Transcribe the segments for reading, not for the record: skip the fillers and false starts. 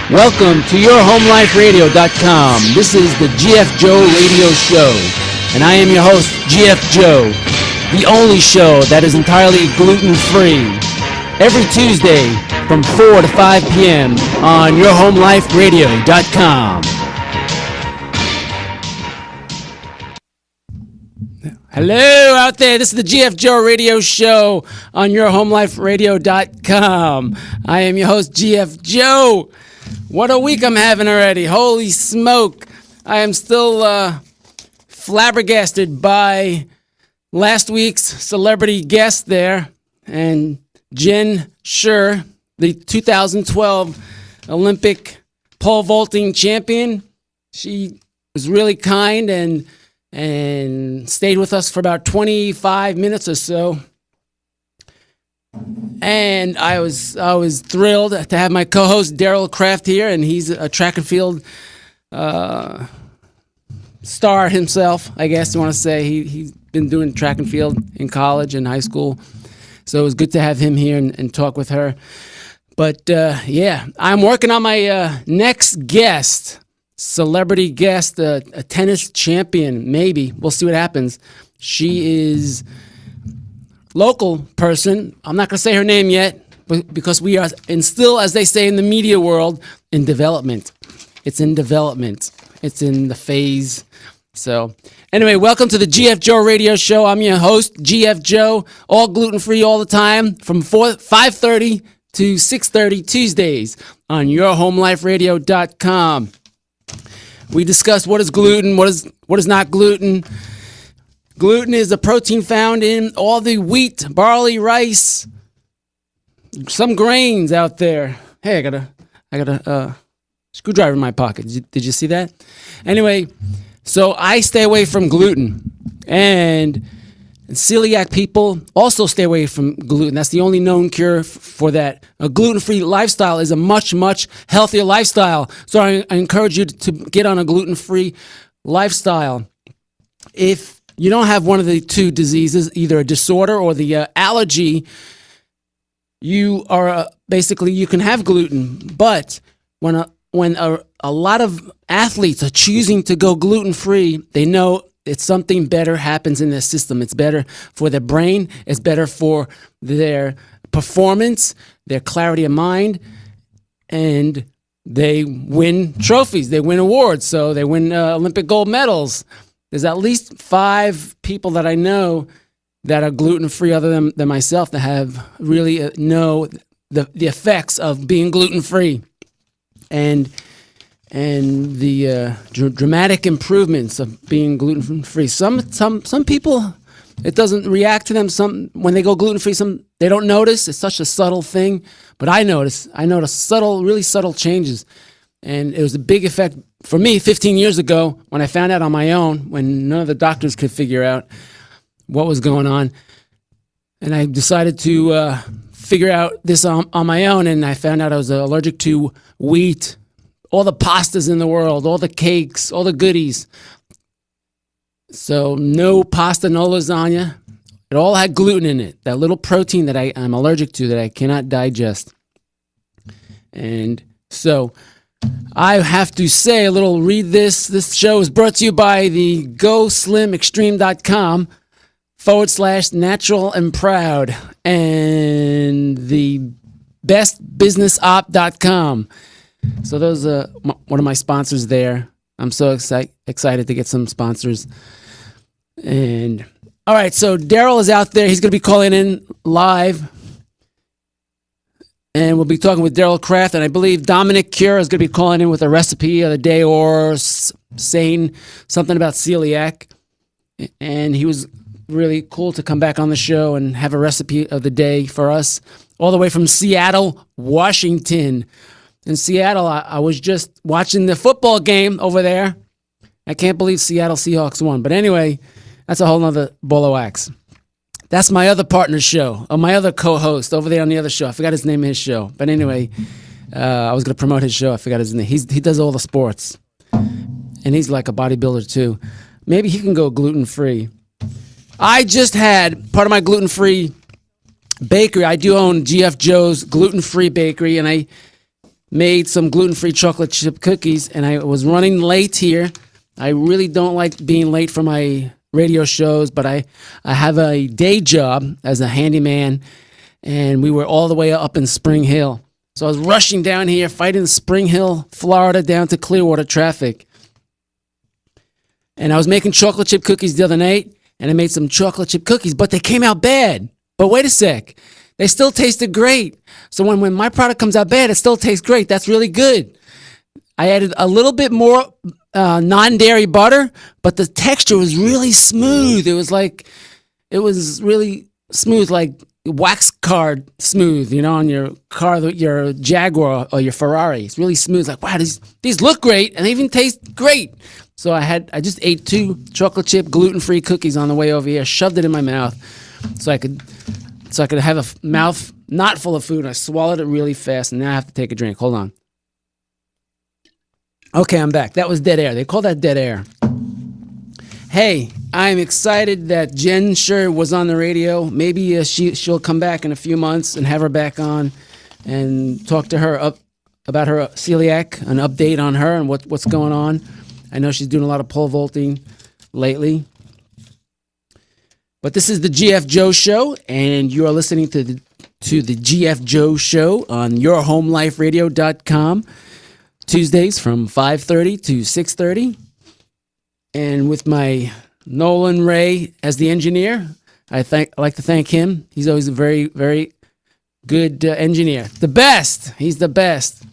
Welcome to YourHomeLifeRadio.com. This is the GF Joe Radio Show, and I am your host, GF Joe, the only show that is entirely gluten-free. Every Tuesday from 4 to 5 p.m. on YourHomeLifeRadio.com. Hello out there, this is the GF Joe Radio Show on YourHomeLifeRadio.com. I am your host, GF Joe. What a week I'm having already. Holy smoke. I am still flabbergasted by last week's celebrity guest there, and Jen Scher, the 2012 Olympic pole vaulting champion. She was really kind and stayed with us for about 25 minutes or so. And I was thrilled to have my co-host Daryl Kraft here, and he's a track and field star himself, I guess you want to say. He's been doing track and field in college and high school, so it was good to have him here and talk with her. But yeah, I'm working on my next guest, celebrity guest, a tennis champion, maybe. We'll see what happens. She is local person. I'm not going to say her name yet, because we are still, as they say in the media world, in development. It's in development. It's in the phase. So anyway, welcome to the GF Joe Radio Show. I'm your host, GF Joe, all gluten-free all the time from 5:30 to 6:30 Tuesdays on YourHomeLifeRadio.com. We discuss what is gluten, what is not gluten. Gluten is the protein found in all the wheat, barley, rice, some grains out there. Hey, I got a screwdriver in my pocket. Did you see that? Anyway, so I stay away from gluten, and celiac people also stay away from gluten. That's the only known cure for that. A gluten-free lifestyle is a much, much healthier lifestyle. So I encourage you to get on a gluten-free lifestyle. If you don't have one of the two diseases, either a disorder or the allergy, you are basically, you can have gluten. But when a lot of athletes are choosing to go gluten-free, they know it's something better happens in their system. It's better for their brain. It's better for their performance, their clarity of mind, and they win trophies. They win awards. So they win Olympic gold medals. There's at least 5 people that I know that are gluten-free other than myself that have really know the effects of being gluten-free and the dramatic improvements of being gluten-free. Some people, it doesn't react to them. Some, when they go gluten-free, they don't notice. It's such a subtle thing, but I notice really subtle changes. And it was a big effect for me 15 years ago when I found out on my own, when none of the doctors could figure out what was going on. And I decided to figure out this on my own, and I found out I was allergic to wheat, all the pastas in the world, all the cakes, all the goodies. So no pasta, no lasagna. It all had gluten in it, that little protein that I'm allergic to that I cannot digest. And so I have to say read this. This show is brought to you by the GoSlimExtreme.com/natural and proud and the bestbusinessop.com. So those are one of my sponsors there. I'm so excited to get some sponsors. And all right, so Daryl is out there. He's going to be calling in live. And we'll be talking with Daryl Kraft, and I believe Dominic Cure is going to be calling in with a recipe of the day or saying something about celiac. And he was really cool to come back on the show and have a recipe of the day for us, all the way from Seattle, Washington. In Seattle, I was just watching the football game over there. I can't believe Seattle Seahawks won. But anyway, that's a whole nother ball of wax. That's my other partner show, or my other co-host over there on the other show. I forgot his name of his show. But anyway, I was going to promote his show. I forgot his name. He does all the sports. And he's like a bodybuilder too. Maybe he can go gluten-free. I just had part of my gluten-free bakery. I do own GF Joe's gluten-free bakery, and made some gluten-free chocolate chip cookies, and I was running late here. I really don't like being late for my radio shows, but I have a day job as a handyman, and we were all the way up in Spring Hill. So I was rushing down here, fighting Spring Hill, Florida, down to Clearwater traffic. And I was making chocolate chip cookies the other night, and I made some chocolate chip cookies, but they came out bad. But wait a sec. They still tasted great. So when my product comes out bad, it still tastes great. That's really good. I added a little bit more non-dairy butter, but the texture was really smooth. It was really smooth, like wax card smooth, on your car, your Jaguar or your Ferrari. It's really smooth. Like, wow, these look great and they even taste great. So I just ate 2 chocolate chip gluten-free cookies on the way over here, shoved it in my mouth so I could have a mouth not full of food. I swallowed it really fast, and now I have to take a drink. Hold on. Okay, I'm back. That was dead air. They call that dead air. Hey, I'm excited that Jen Sher was on the radio. Maybe she'll come back in a few months and have her back on and talk to her about her celiac, an update on her and what's going on. I know she's doing a lot of pole vaulting lately. But this is the GF Joe Show, and you are listening to the GF Joe Show on yourhomeliferadio.com, Tuesdays from 5:30 to 6:30. And with my Nolan Ray as the engineer, I like to thank him. He's always a very, very good engineer. The best. He's the best.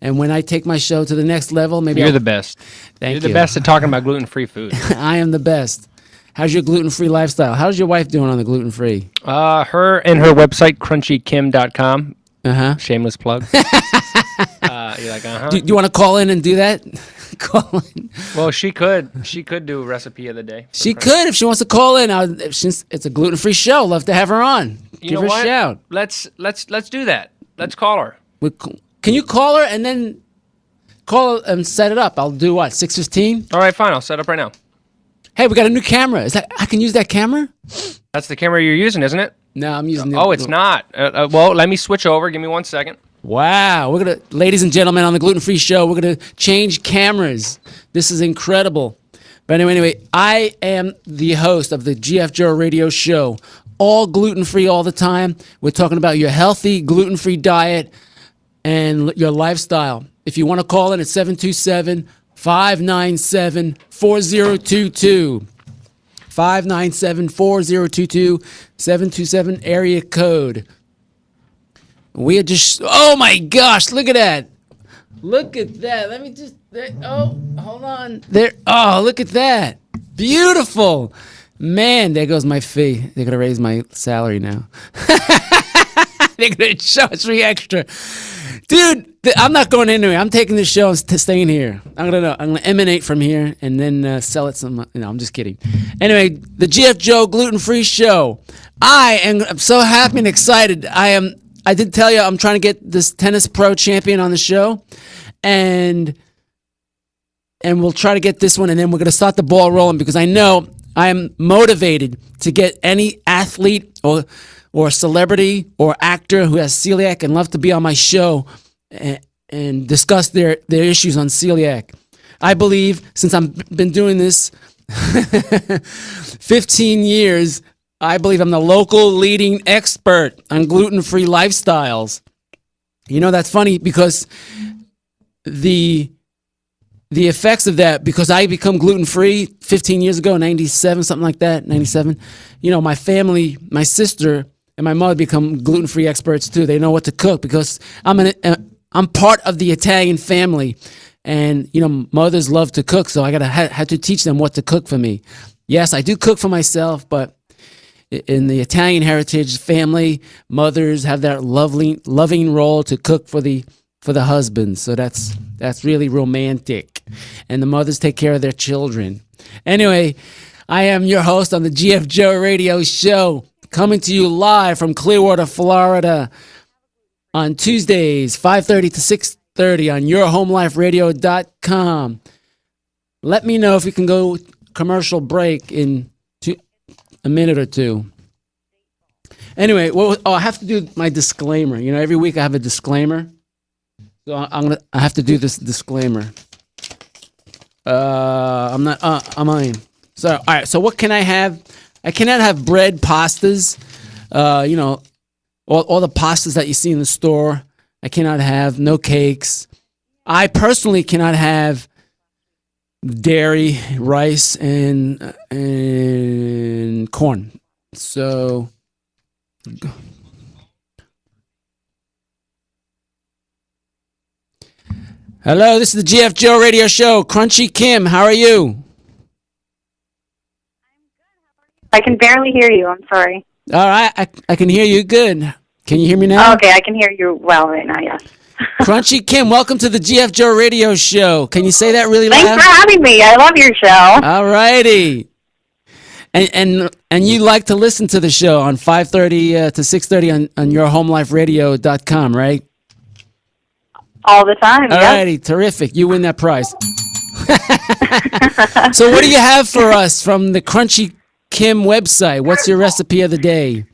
And when I take my show to the next level, maybe You're the best. Thank you. You're the best at talking about gluten-free food. I am the best. How's your gluten-free lifestyle? How's your wife doing on the gluten-free? Her and her website, crunchykim.com. Uh-huh. Shameless plug. You're like, uh-huh. Do you want to call in and do that? Call in. Well, she could. She could do a recipe of the day. She could if she wants to call in. Since it's a gluten-free show, love to have her on. Give her a shout. Let's do that. Let's call her. Can you call her and then call her and set it up? I'll do what, 6:15? All right, fine. I'll set up right now. Hey, we got a new camera. I can use that camera? That's the camera you're using, isn't it? No, I'm using the... Oh, it's not. Well, let me switch over. Give me 1 second. Wow. Ladies and gentlemen, on the Gluten Free Show, we're going to change cameras. This is incredible. But anyway, I am the host of the GF Joe Radio Show. All gluten-free all the time. We're talking about your healthy, gluten-free diet and your lifestyle. If you want to call in at 727-597-4022. 597-4022, 727 area code. We are just, oh my gosh, look at that. Look at that. Let me just, hold on. Look at that. Beautiful. Man, there goes my fee. They're going to raise my salary now. They're going to charge me extra. Dude, I'm not going anywhere. I'm taking this show and staying here. I'm going to emanate from here and then sell it some. I'm just kidding. Anyway, the GF Joe Gluten-Free Show. I'm so happy and excited. I did tell you I'm trying to get this tennis pro champion on the show. And we'll try to get this one, and then we're going to start the ball rolling because I know I am motivated to get any athlete or celebrity or actor who has celiac and love to be on my show and discuss their issues on celiac. I believe, since I've been doing this 15 years, I believe I'm the local leading expert on gluten-free lifestyles. That's funny because the effects of that, because I become gluten-free 15 years ago, 97, something like that, 97. My family, my sister and my mother become gluten-free experts too. They know what to cook because I'm part of the Italian family. And, mothers love to cook, so I had to teach them what to cook for me. Yes, I do cook for myself, but in the Italian heritage family, mothers have that loving role to cook for the husbands. So that's really romantic. And the mothers take care of their children. Anyway, I am your host on the GF Joe Radio Show, coming to you live from Clearwater, Florida on Tuesdays, 5:30 to 6:30 on yourhomeliferadio.com. Let me know if we can go commercial break in a minute or two. Anyway, I have to do my disclaimer. Every week I have a disclaimer. So I have to do this disclaimer. I'm not. I'm on. So all right. So what can I have? I cannot have bread, pastas. All the pastas that you see in the store. I cannot have no cakes. I personally cannot have dairy, rice, and corn. So. Hello, this is the GF Joe Radio Show. Crunchy Kim, how are you? I can barely hear you. I'm sorry. All right, I can hear you good. Can you hear me now? Oh, okay, I can hear you well right now, yes. Crunchy Kim, welcome to the GF Joe Radio Show. Can you say that really loud? Thanks for having me. I love your show. All righty. And you like to listen to the show on 5:30 to 6:30 on yourhomeliferadio.com, right? All the time, All yes. righty, terrific. You win that prize. So what do you have for us from the Crunchy Kim website? What's your recipe of the day?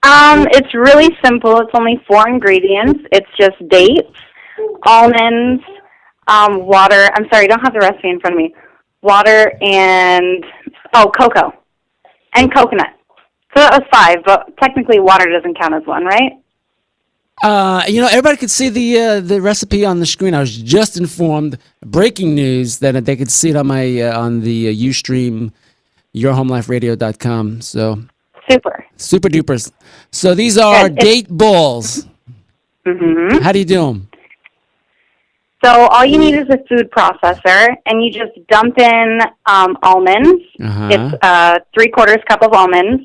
It's really simple. It's only 4 ingredients. It's just dates, almonds, water. I'm sorry, I don't have the recipe in front of me. Water and, cocoa. And coconut. So that was 5, but technically water doesn't count as 1, right? Everybody could see the recipe on the screen. I was just informed, breaking news, that they could see it on my on the Ustream, yourhomeliferadio.com. So super dupers. So these are date balls. Mm-hmm. How do you do them? So all you need is a food processor, and you just dump in almonds. Uh-huh. It's 3/4 cup of almonds,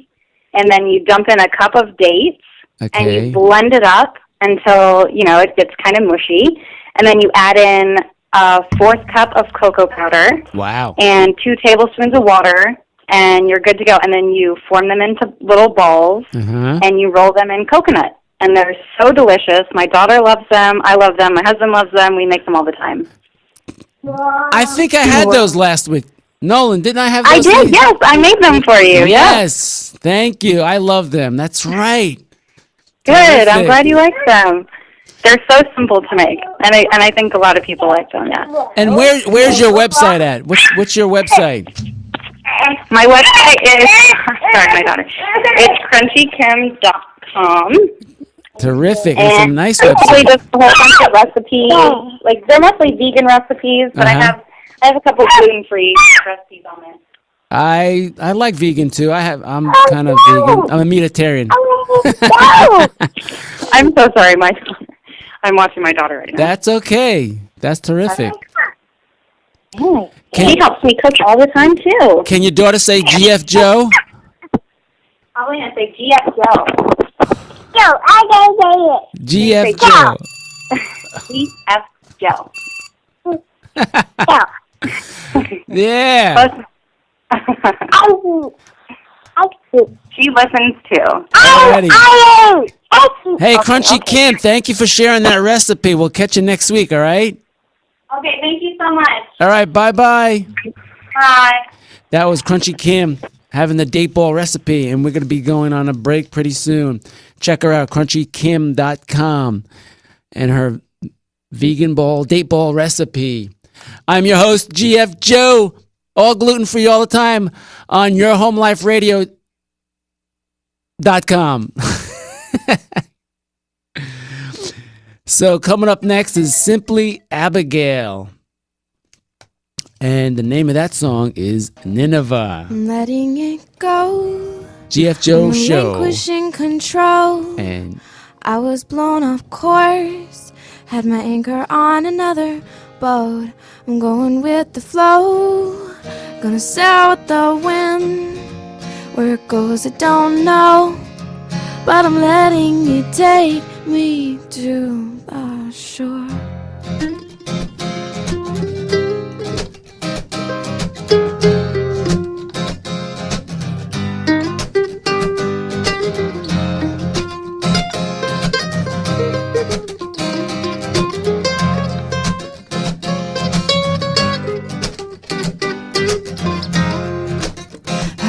and then you dump in a cup of dates, and Okay. you blend it up until it gets kind of mushy, and then you add in a 1/4 cup of cocoa powder Wow. and 2 tablespoons of water, and you're good to go. And then you form them into little balls, Uh-huh. and you roll them in coconut. And they're so delicious. My daughter loves them. I love them. My husband loves them. We make them all the time. I think I had those last week. Nolan, didn't I have I those? did, things? yes. I made them for you. Yes. Yes. Thank you. I love them. That's right. Good. I'm Terrific. glad you like them. They're so simple to make, and I think a lot of people like them. Yeah. And where's your website at? What's your website? My website is sorry, my daughter. It's crunchykim.com. Terrific. It's a nice Probably website. just a whole bunch of recipes. Like they're mostly vegan recipes, but Uh-huh. I have a couple gluten-free recipes on it. I like vegan too. I'm kind of vegan. I'm a meatitarian. I'm so sorry, I'm watching my daughter right now. That's okay. That's terrific. She helps me cook all the time too. Can your daughter say GF Joe? I'm gonna say GF Joe. GF Joe. GF Joe. Yeah. She listens too. Alrighty. Hey, Okay, Crunchy okay. Kim, thank you for sharing that recipe. We'll catch you next week, all right? Okay, thank you so much. All right, bye-bye. Bye. That was Crunchy Kim having the date ball recipe, and we're going to be going on a break pretty soon. Check her out, crunchykim.com, and her vegan ball, date ball recipe. I'm your host, GF Joe, all gluten-free all the time on yourhomeliferadio.com. So coming up next is Simply Abigail. And the name of that song is Nineveh. I'm letting it go. GF Joe Show. Relinquishing control. And I was blown off course. Had my anchor on another boat. I'm going with the flow. Gonna sail with the wind. Where it goes, I don't know. But I'm letting you take me to the shore.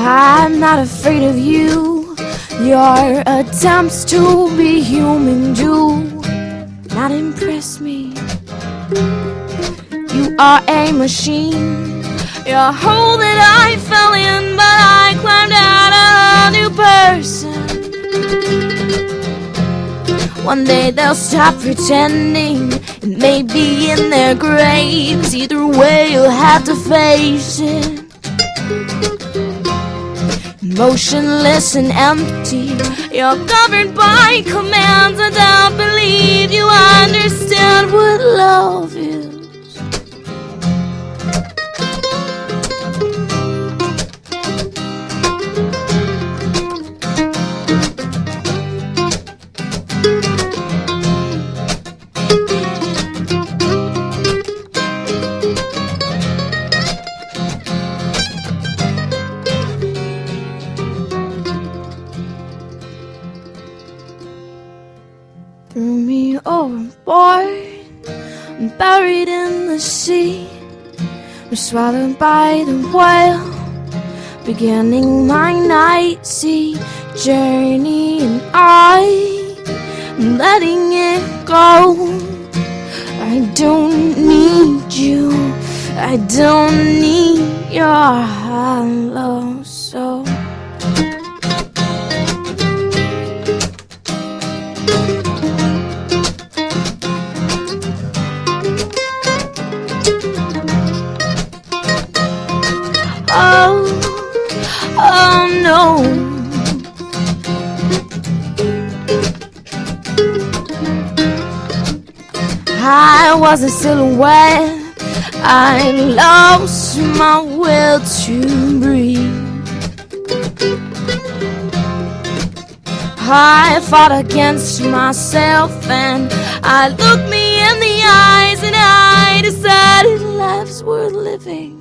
I'm not afraid of you. Your attempts to be human do. not impress me. You are a machine. You're a hole that I fell in, but I climbed out a new person. One day they'll stop pretending, it may be in their graves. Either way you'll have to face it. Motionless and empty, you're governed by commands. I don't believe you understand what love is. Threw me overboard, I'm buried in the sea. I'm swallowed by the whale, beginning my night sea journey, and I'm letting it go. I don't need you, I don't need your hollow soul. Oh no. I was a silhouette, I lost my will to breathe. I fought against myself and I looked me in the eyes and I decided life's worth living.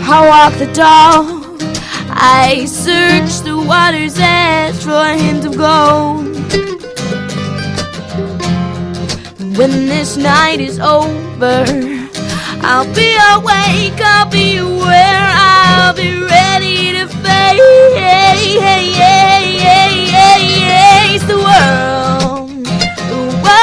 I walked the dog, I searched the water's edge for a hint of gold. When this night is over, I'll be awake, I'll be aware, I'll be ready to face the world. The world.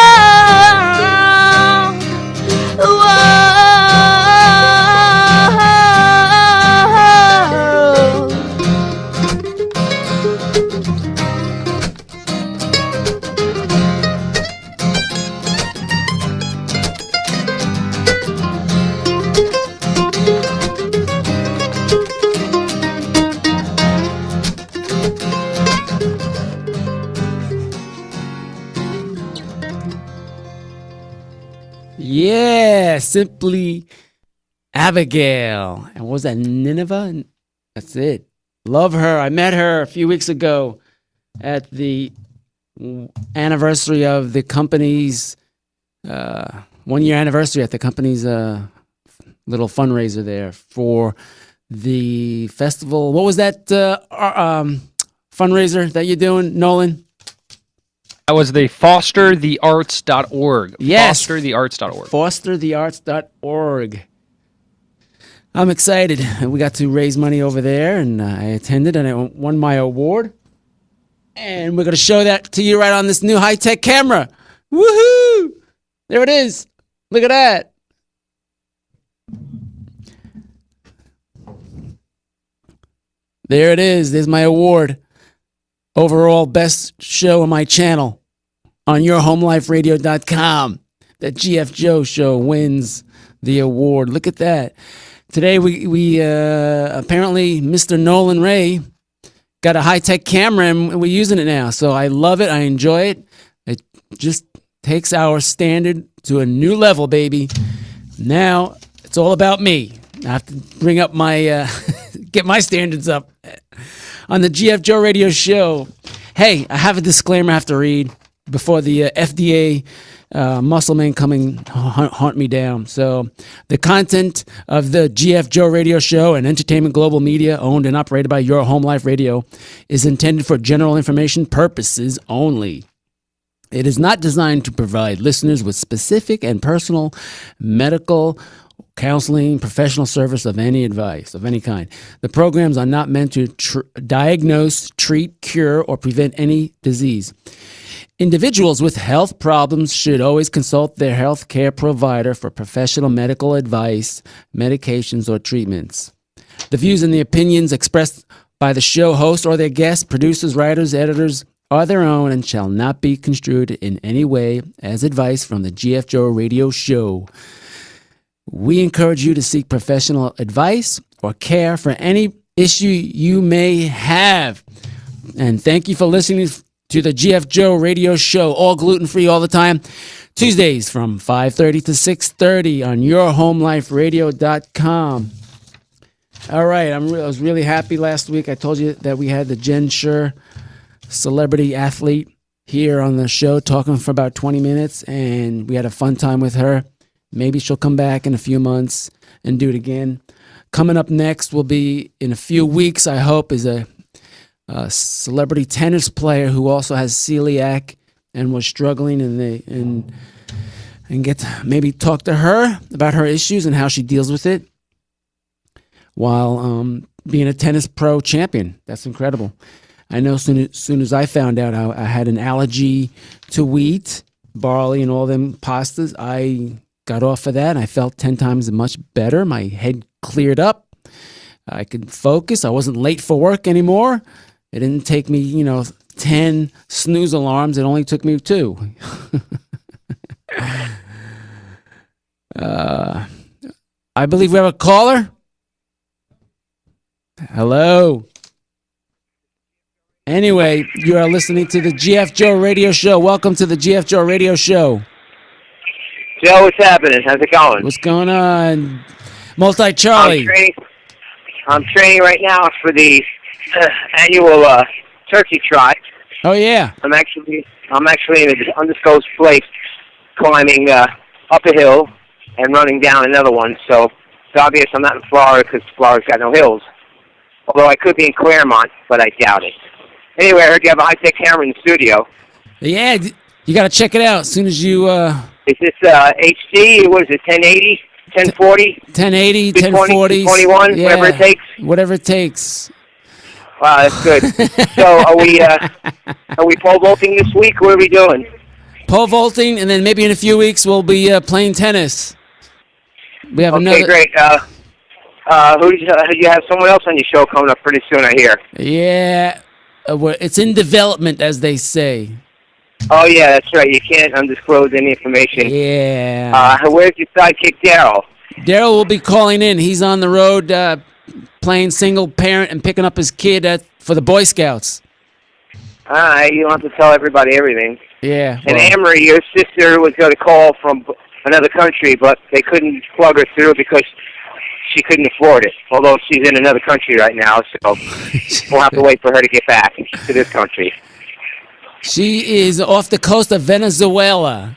Yeah, Simply Abigail. And what was that, Nineveh? That's it. Love her. I met her a few weeks ago at the anniversary of the company's 1-year anniversary at the company's little fundraiser there for the festival. What was that fundraiser that you're doing, Nolan? That was the fosterthearts.org. Yes. Fosterthearts.org. Fosterthearts.org. I'm excited. We got to raise money over there, and I attended, and I won my award. And we're going to show that to you right on this new high-tech camera. Woohoo! There it is. Look at that. There it is. There's my award. Overall best show on my channel on yourhomeliferadio.com. The GF Joe show wins the award. Look at that. Today we apparently Mr. Nolan Ray got a high-tech camera and we're using it now. So I love it. I enjoy it. It just takes our standard to a new level, baby. Now it's all about me. I have to bring up my get my standards up on the GF Joe Radio Show. Hey, I have a disclaimer I have to read before the FDA muscle man coming hunt me down. So the content of the GF Joe Radio Show and Entertainment Global Media, owned and operated by Your Home Life Radio, is intended for general information purposes only. It is not designed to provide listeners with specific and personal medical, counseling, professional service of any advice of any kind. The programs are not meant to diagnose, treat, cure, or prevent any disease. Individuals with health problems should always consult their health care provider for professional medical advice, medications, or treatments. The views and the opinions expressed by the show host or their guests, producers, writers, editors are their own and shall not be construed in any way as advice from the GF Joe Radio Show. We encourage you to seek professional advice or care for any issue you may have. And thank you for listening to the GF Joe Radio Show, all gluten-free all the time. Tuesdays from 5:30 to 6:30 on yourhomeliferadio.com. All right, I was really happy last week. I told you that we had the Jen Scher, celebrity athlete, here on the show talking for about 20 minutes, and we had a fun time with her. Maybe she'll come back in a few months and do it again. Coming up next will be, in a few weeks, I hope, is a celebrity tennis player who also has celiac and was struggling, and get to maybe talk to her about her issues and how she deals with it while being a tennis pro champion. That's incredible. I know soon as I found out I had an allergy to wheat, barley, and all them pastas, I got off of that, and I felt 10 times much better. My head cleared up. I could focus. I wasn't late for work anymore. It didn't take me, 10 snooze alarms. It only took me 2. I believe we have a caller. Hello. Anyway, you are listening to the GF Joe Radio Show. Welcome to the GF Joe Radio Show. Joe, what's happening? How's it going? What's going on? Multi-Charlie. I'm training right now for the annual turkey trot. Oh, yeah. I'm actually in an undisclosed place climbing up a hill and running down another one. So it's obvious I'm not in Florida because Florida's got no hills. Although I could be in Claremont, but I doubt it. Anyway, I heard you have a high-tech camera in the studio. Yeah, you got to check it out as soon as you... Is this HD? What is it, 1080, 1040? 1080, 1040. 21, yeah, whatever it takes? Whatever it takes. Wow, that's good. So are we pole vaulting this week? What are we doing? Pole vaulting, and then maybe in a few weeks we'll be playing tennis. We have another... Okay, great. You have someone else on your show coming up pretty soon, I hear. Yeah, it's in development, as they say. Oh, yeah, that's right. You can't undisclose any information. Yeah. Where's your sidekick, Daryl? Daryl will be calling in. He's on the road playing single parent and picking up his kid for the Boy Scouts. All right, you don't have to tell everybody everything. Yeah. And well. Amory, your sister was going to call from another country, but they couldn't plug her through because she couldn't afford it, although she's in another country right now, so we'll have to wait for her to get back to this country. She is off the coast of Venezuela.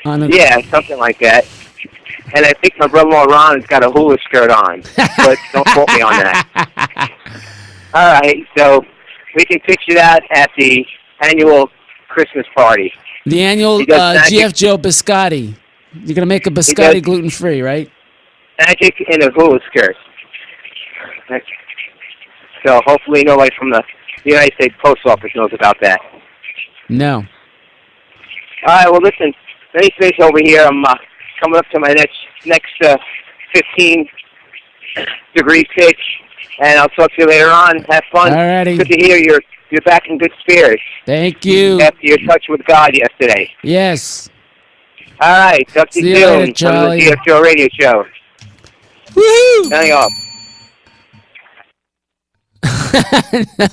Yeah, something like that. And I think my brother-in-law Ron has got a hula skirt on, but don't quote me on that. All right, so we can picture that at the annual Christmas party. The annual GF Joe Biscotti. You're going to make a biscotti gluten-free, right? Magic in a hula skirt. So hopefully nobody from the United States Post Office knows about that. No. All right, well, listen, let me finish over here. I'm coming up to my next 15-degree pitch, and I'll talk to you later on. Have fun. All righty. Good to hear you're back in good spirits. Thank you. After your touch with God yesterday. Yes. All right, talk to you soon. Later, Charlie. On the GF Joe Radio Show. Woohoo! Signing off. No.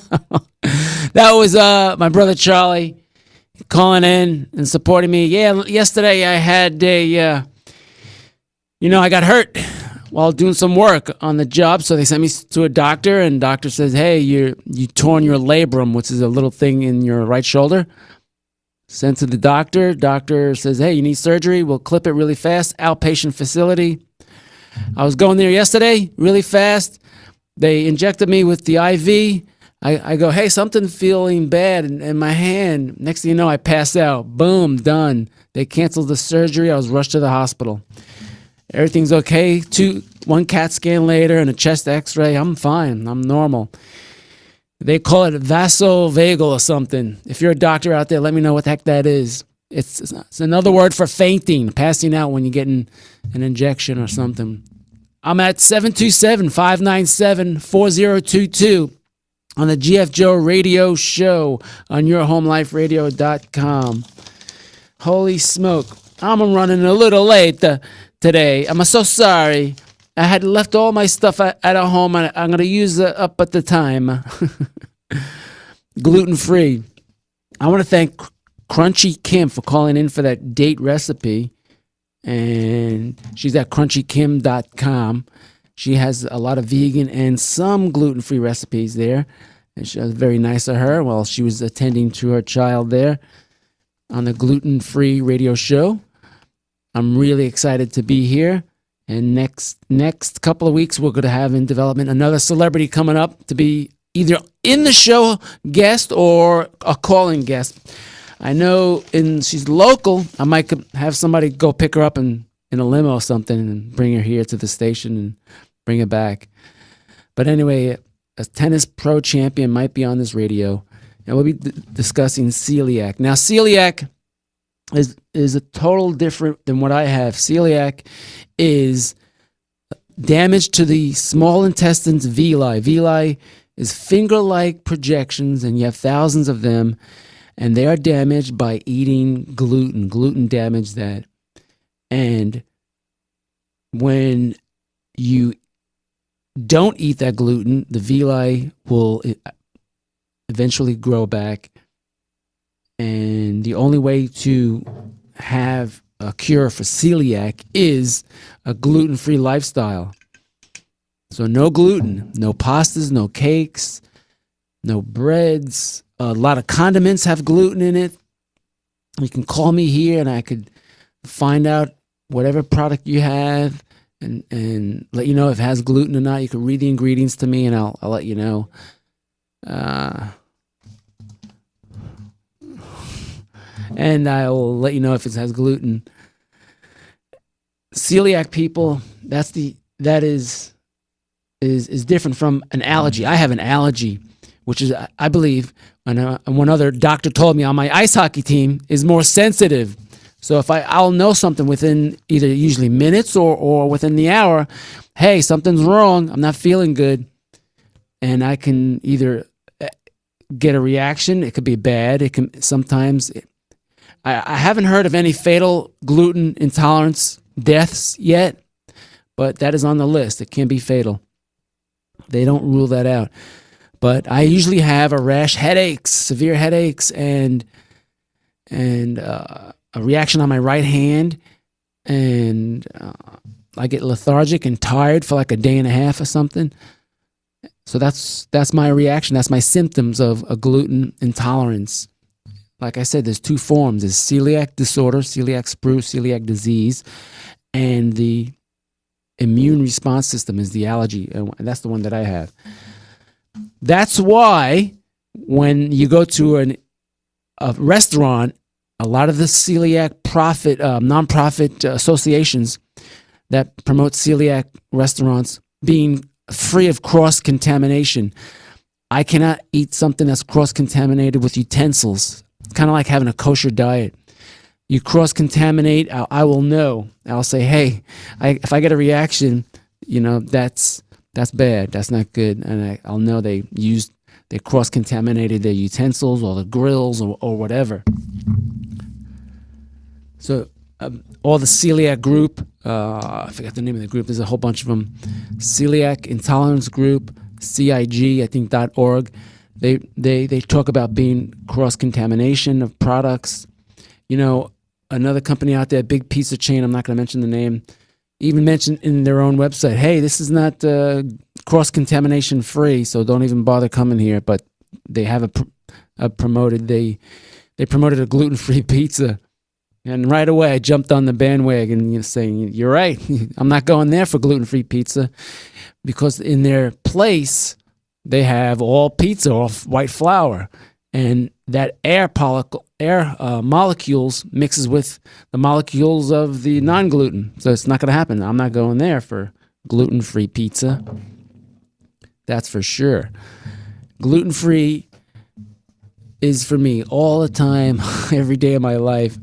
That was my brother Charlie calling in and supporting me. Yeah, yesterday I had I got hurt while doing some work on the job, so they sent me to a doctor, and doctor says, hey, you torn your labrum, which is a little thing in your right shoulder. Sent to the doctor. Doctor says, hey, you need surgery. We'll clip it really fast. Outpatient facility. I was going there yesterday really fast. They injected me with the IV. I go, hey, something feeling bad in my hand. Next thing you know, I pass out. Boom, done. They canceled the surgery. I was rushed to the hospital. Everything's okay. 1 CAT scan later and a chest x-ray. I'm fine. I'm normal. They call it vasovagal or something. If you're a doctor out there, let me know what the heck that is. It's another word for fainting, passing out when you're getting an injection or something. I'm at 727-597-4022 on the GF Joe Radio Show on yourhomeliferadio.com. Holy smoke. I'm running a little late today. I'm so sorry. I had left all my stuff at home, and I'm going to use it up at the time. Gluten-free. I want to thank Crunchy Kim for calling in for that date recipe. And she's at crunchykim.com. She has a lot of vegan and some gluten-free recipes there. And she was very nice of her while she was attending to her child there on the gluten-free radio show. I'm really excited to be here. And next couple of weeks, we're going to have in development another celebrity coming up to be either in the show guest or a calling guest. I know she's local. I might have somebody go pick her up in a limo or something and bring her here to the station and bring her back. But anyway, a tennis pro champion might be on this radio. And we'll be discussing celiac. Now, celiac is a total different than what I have. Celiac is damage to the small intestines villi. Villi is finger-like projections, and you have thousands of them, and they are damaged by eating gluten. Gluten damage that. And when you don't eat that gluten, the villi will eventually grow back. And the only way to have a cure for celiac is a gluten-free lifestyle. So no gluten, no pastas, no cakes, no breads. A lot of condiments have gluten in it. You can call me here and I could find out whatever product you have and let you know if it has gluten or not. You can read the ingredients to me and I'll let you know. And I will let you know if it has gluten. Celiac people, that is different from an allergy. I have an allergy, which is, I believe, and one other doctor told me on my ice hockey team is more sensitive. So if I'll know something within either usually minutes or within the hour, hey, something's wrong. I'm not feeling good, and I can either get a reaction. It could be bad. It can sometimes. I haven't heard of any fatal gluten intolerance deaths yet, but that is on the list. It can be fatal. They don't rule that out. But I usually have a rash, headaches, severe headaches, and a reaction on my right hand, and I get lethargic and tired for like a day and a half or something. So that's my reaction. That's my symptoms of a gluten intolerance. Like I said, there's two forms. There's celiac disorder, celiac sprue, celiac disease, and the immune response system is the allergy. And that's the one that I have. That's why when you go to a restaurant, a lot of the celiac nonprofit associations that promote celiac restaurants being free of cross-contamination. I cannot eat something that's cross-contaminated with utensils. Kind of like having a kosher diet. You cross-contaminate, I will know. I'll say, hey, if I get a reaction, that's bad. That's not good. And I'll know they cross-contaminated their utensils or the grills or whatever. So all the celiac group, I forgot the name of the group. There's a whole bunch of them. Celiac Intolerance Group, CIG, I think .org. They talk about being cross-contamination of products. Another company out there, big pizza chain, I'm not going to mention the name, even mentioned in their own website, hey, this is not cross-contamination free, so don't even bother coming here. But they have promoted a gluten-free pizza. And right away, I jumped on the bandwagon saying, you're right, I'm not going there for gluten-free pizza, because in their place, they have all pizza off white flour, and that air molecules mixes with the molecules of the non-gluten. So it's not going to happen. I'm not going there for gluten-free pizza. That's for sure. Gluten-free is for me all the time, every day of my life.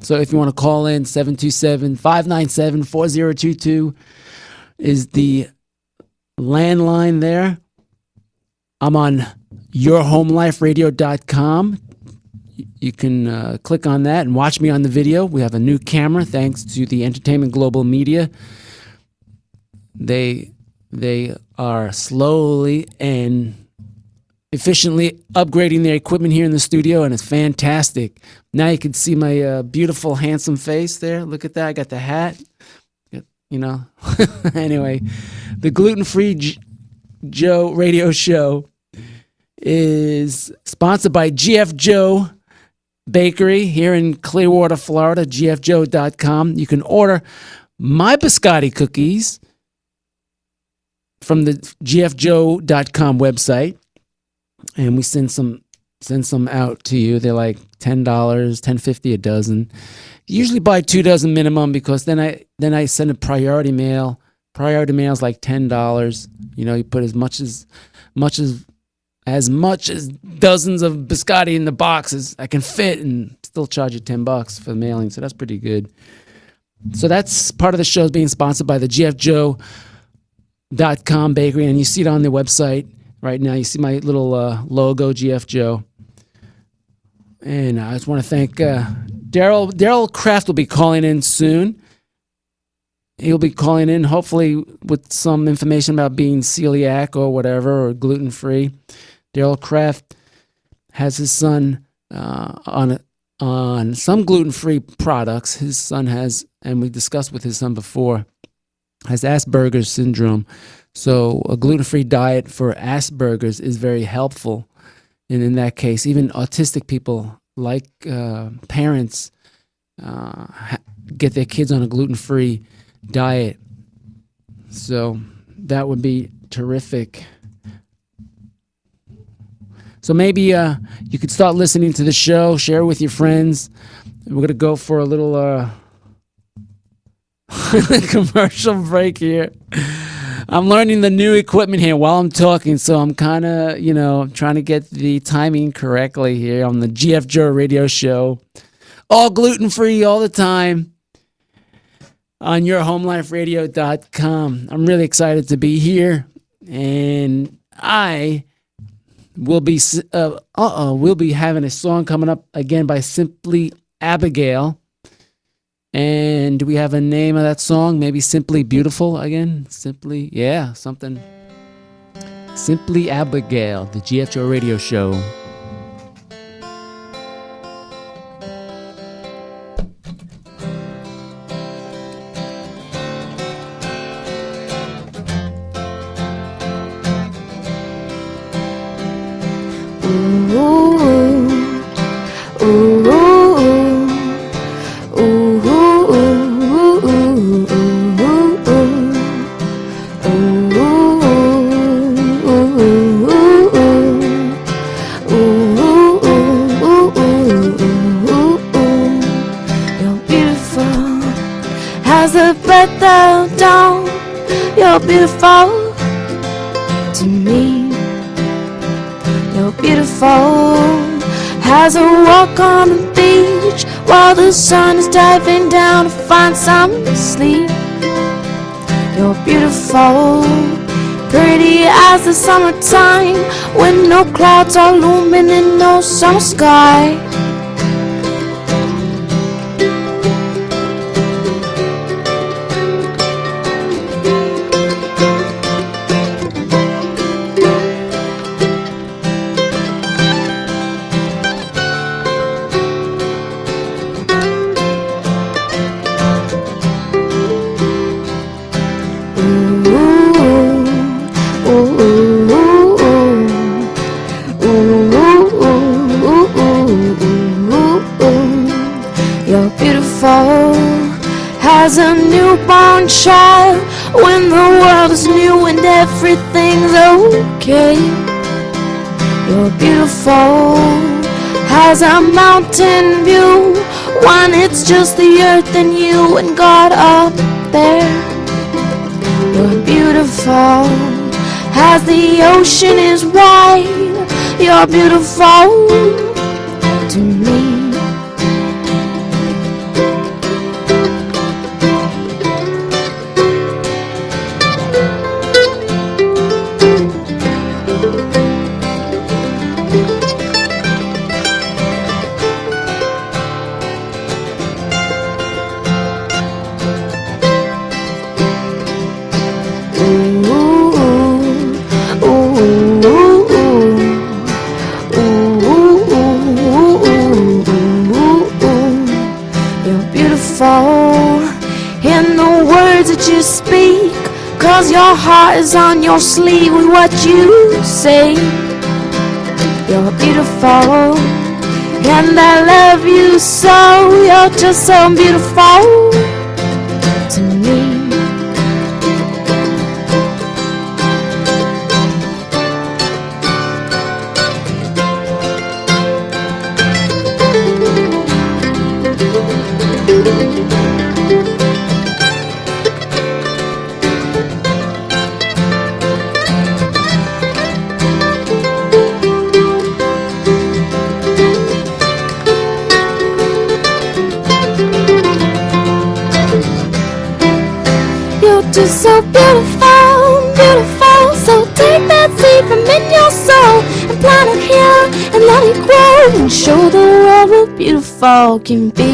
So if you want to call in, 727-597-4022 is the landline there. I'm on yourhomeliferadio.com. You can click on that and watch me on the video. We have a new camera thanks to the Entertainment Global Media. They are slowly and efficiently upgrading their equipment here in the studio, and it's fantastic. Now you can see my beautiful, handsome face there. Look at that. I got the hat. Anyway, the Gluten-Free Joe radio show is sponsored by GF Joe Bakery here in Clearwater, Florida, gfjoe.com. You can order my biscotti cookies from the gfjoe.com website, and we send some out to you. They're like $10, $10.50 a dozen. Usually buy 2 dozen minimum, because then I send a priority mail. Priority mail is like $10. You put as much as dozens of biscotti in the boxes I can fit, and still charge you $10 for the mailing. So that's pretty good. So that's part of the show is being sponsored by the gfjoe.com bakery, and you see it on the website right now. You see my little logo, GF Joe. And I just want to thank Daryl Kraft will be calling in soon. He'll be calling in hopefully with some information about being celiac or whatever, or gluten-free. Daryl Kraft has his son on some gluten-free products. His son has, and we discussed with his son before, has Asperger's syndrome. So a gluten-free diet for Asperger's is very helpful. And in that case, even autistic people, like parents, get their kids on a gluten-free diet. So that would be terrific. So maybe you could start listening to the show, share it with your friends. We're going to go for a little commercial break here. I'm learning the new equipment here while I'm talking, so I'm kind of, trying to get the timing correctly here on the GF Joe radio show. All gluten-free all the time on yourhomeliferadio.com. I'm really excited to be here, and I will be we'll be having a song coming up again by Simply Abigail. And do we have a name of that song? Maybe Simply Beautiful again? Simply Abigail, the GF Joe radio show. Beautiful to me. You're beautiful as a walk on the beach while the sun is diving down to find some sleep. You're beautiful, pretty as the summertime when no clouds are looming in no summer sky. As a newborn child when the world is new and everything's okay. You're beautiful as a mountain view when it's just the earth and you and God up there. You're beautiful as the ocean is wide. You're beautiful to me. In the words that you speak, 'cause your heart is on your sleeve with what you say. You're beautiful, and I love you so. You're just so beautiful to me. Just so beautiful, beautiful. So take that seed from in your soul and plant it here and let it grow and show the world what beautiful can be.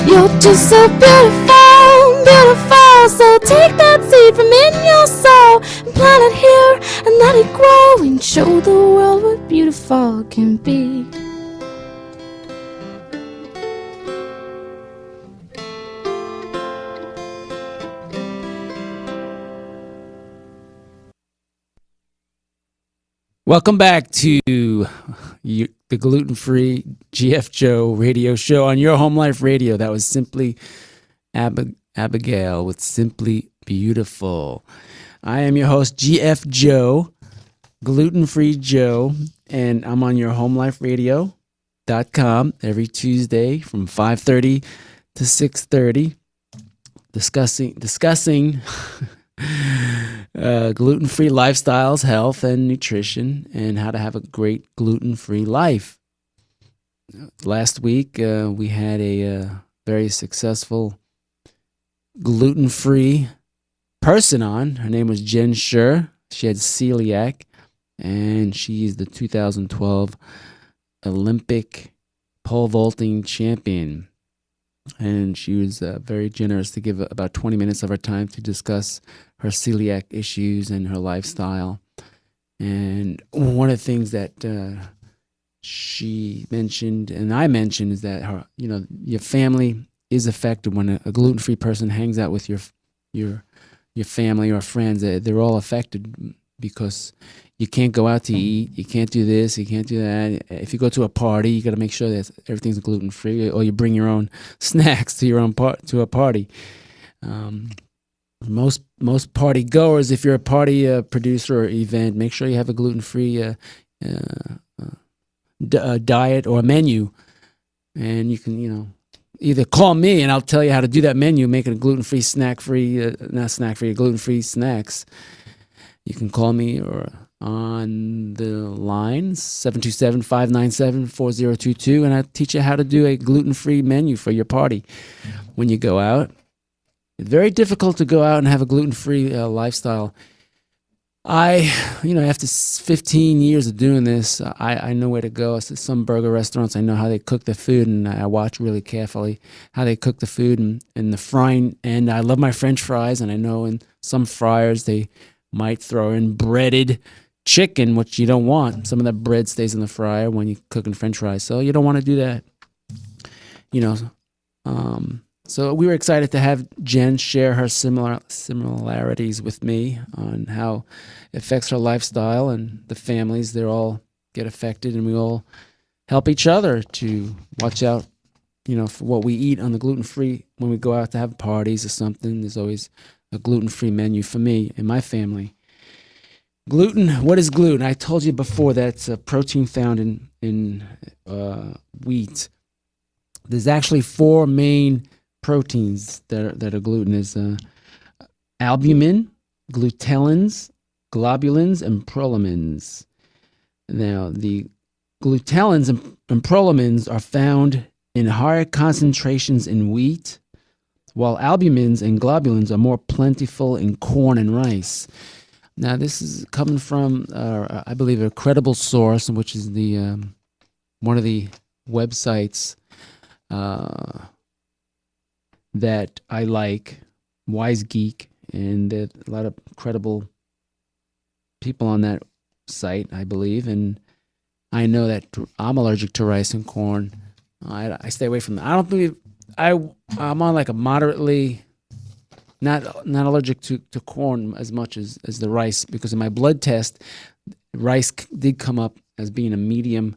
You're just so beautiful, beautiful. So take that seed from in your soul and plant it here and let it grow and show the world what beautiful can be. Welcome back to the gluten-free GF Joe radio show on Your Home Life Radio. That was Simply Abigail with Simply Beautiful. I am your host, GF Joe, gluten-free Joe, and I'm on yourhomeliferadio.com every Tuesday from 5:30 to 6:30 discussing gluten-free lifestyles, health, and nutrition, and how to have a great gluten-free life. Last week, we had a very successful gluten-free person on. Her name was Jen Scher. She had celiac, and she is the 2012 Olympic pole vaulting champion. And she was very generous to give about 20 minutes of her time to discuss her celiac issues and her lifestyle. And one of the things that she mentioned and I mentioned is that your family is affected when a gluten-free person hangs out with your family or friends. They're all affected because you can't go out to eat, you can't do this, you can't do that. If you go to a party, you got to make sure that everything's gluten-free, or you bring your own snacks to a party. Most party goers, if you're a party producer or event, make sure you have a gluten-free diet or menu, and you can either call me and I'll tell you how to do that menu, make it a gluten-free, gluten-free snacks. You can call me or on the line 727-597-4022, and I'll teach you how to do a gluten-free menu for your party when you go out. It's very difficult to go out and have a gluten-free lifestyle. After 15 years of doing this, I know where to go. Some burger restaurants, I know how they cook the food, and I watch really carefully how they cook the food and the frying. And I love my French fries, and I know in some fryers they might throw in breaded chicken, which you don't want. Some of that bread stays in the fryer when you're cooking French fries, so you don't want to do that. So we were excited to have Jen share her similarities with me on how it affects her lifestyle and the families. They all get affected, and we all help each other to watch out, for what we eat on the gluten-free. When we go out to have parties or something, there's always a gluten-free menu for me and my family. Gluten, what is gluten? I told you before that it's a protein found in wheat. There's actually four main proteins that are glutinous: albumin, glutellins, globulins, and prolamins. Now, the glutellins and prolamins are found in higher concentrations in wheat, while albumins and globulins are more plentiful in corn and rice. Now, this is coming from, I believe, a credible source, which is the one of the websites that I like, Wise Geek, and a lot of credible people on that site, I believe. And I know that I'm allergic to rice and corn. I stay away from that. I don't believe I'm on like a moderately not allergic to corn as much as the rice, because in my blood test, rice did come up as being a medium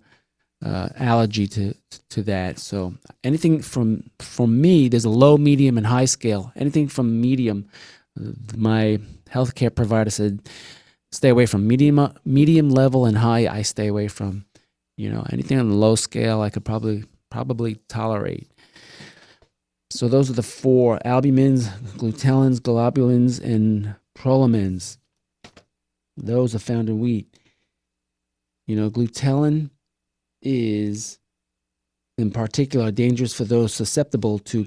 allergy to that. So anything from me, there's a low, medium, and high scale. Anything from medium, my healthcare provider said, stay away from. Medium level and high, I stay away from. Anything on the low scale, I could probably tolerate. So those are the four: albumins, glutellins, globulins, and prolamins. Those are found in wheat. Glutellin is, in particular, dangerous for those susceptible to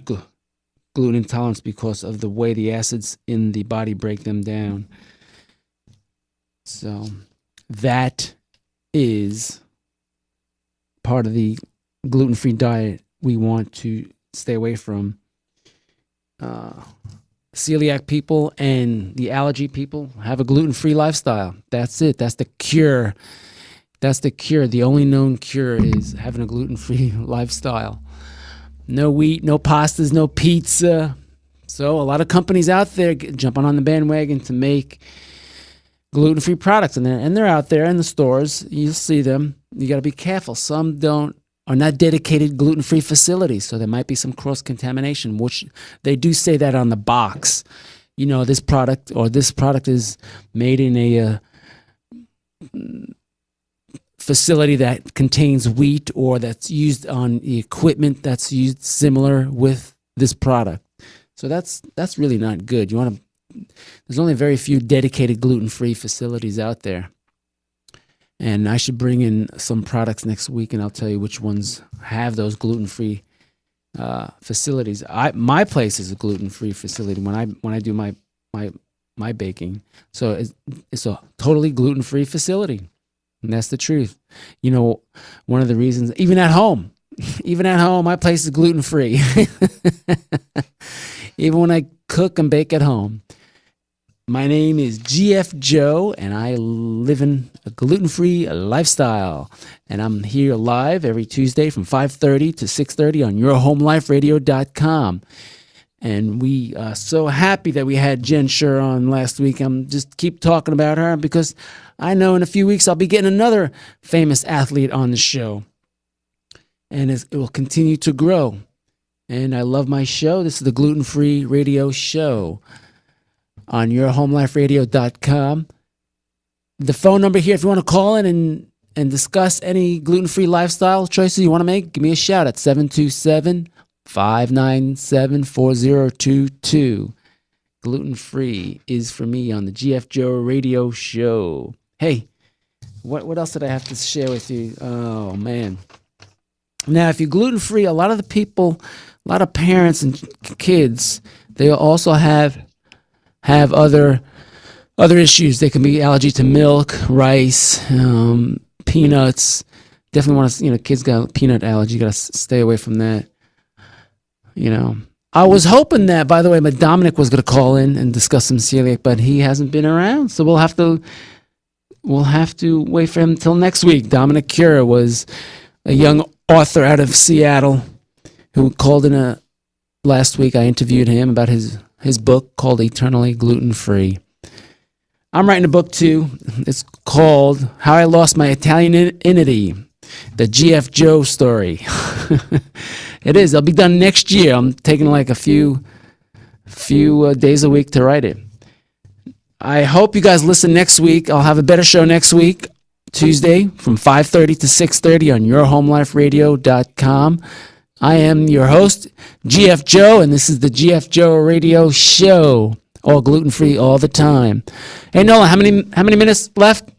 gluten intolerance because of the way the acids in the body break them down. So that is part of the gluten-free diet we want to stay away from. Celiac people and the allergy people have a gluten-free lifestyle. That's it. That's the cure. The only known cure is having a gluten-free lifestyle. No wheat, no pastas, no pizza. So a lot of companies out there jumping on the bandwagon to make gluten-free products, and they're out there in the stores. You'll see them. You got to be careful. Some are not dedicated gluten-free facilities, so there might be some cross-contamination, which they do say that on the box. This product is made in a facility that contains wheat, or that's used on the equipment that's used similar with this product. So that's really not good. There's only very few dedicated gluten-free facilities out there. And I should bring in some products next week, and I'll tell you which ones have those gluten-free facilities. My place is a gluten-free facility when I do my baking. So it's a totally gluten-free facility, and that's the truth. One of the reasons, even at home, my place is gluten-free. Even when I cook and bake at home. My name is GF Joe, and I live in a gluten-free lifestyle. And I'm here live every Tuesday from 5:30 to 6:30 on yourhomeliferadio.com. And we are so happy that we had Jen Scher on last week. I'm just keep talking about her because I know in a few weeks I'll be getting another famous athlete on the show. And it will continue to grow. And I love my show. This is the Gluten-Free Radio Show on yourhomeliferadio.com. The phone number here, if you want to call in and discuss any gluten-free lifestyle choices you want to make, give me a shout at 727-597-4022. Gluten-free is for me on the GF Joe Radio Show. Hey, what else did I have to share with you? Oh, man. Now, if you're gluten-free, a lot of parents and kids, they also have other issues. They can be allergy to milk, rice, peanuts. Definitely want to, kids got a peanut allergy. You got to stay away from that. I was hoping that, by the way, Dominic was going to call in and discuss some celiac, but he hasn't been around, so we'll have to wait for him until next week. Dominic Cura was a young author out of Seattle who called in last week. I interviewed him about his book called Eternally Gluten-Free. I'm writing a book too. It's called How I Lost My Italianity, the GF Joe story. It is. It'll be done next year. I'm taking like a few days a week to write it. I hope you guys listen next week. I'll have a better show next week, Tuesday from 5:30 to 6:30 on yourhomeliferadio.com. I am your host, GF Joe, and this is the GF Joe Radio Show. All gluten-free all the time. Hey, Nolan, how many minutes left?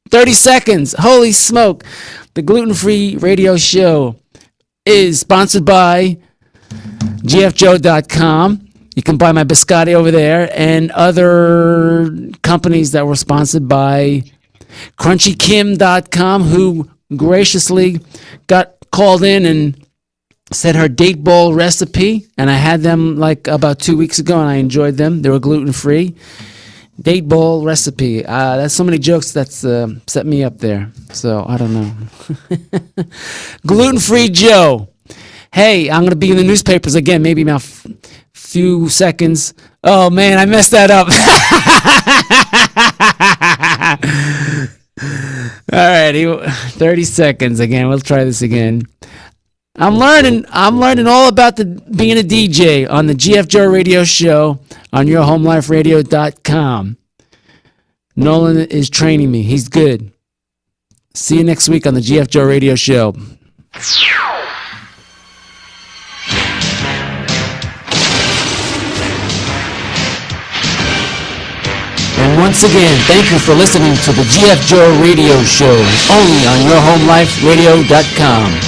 30 seconds. Holy smoke. The gluten-free radio show is sponsored by gfjoe.com. You can buy my biscotti over there, and other companies that were sponsored by crunchykim.com, who graciously got called in and said her date bowl recipe, and I had them like about 2 weeks ago, and I enjoyed them. They were gluten-free. Date bowl recipe. That's so many jokes that's set me up there. So, I don't know. Gluten-free Joe. Hey, I'm going to be in the newspapers again, maybe in a few seconds. Oh, man, I messed that up. All righty, 30 seconds again. We'll try this again. I'm learning all about being a DJ on the GF Joe Radio Show on yourhomeliferadio.com. Nolan is training me. He's good. See you next week on the GF Joe Radio Show. And once again, thank you for listening to the GF Joe Radio Show, only on yourhomeliferadio.com.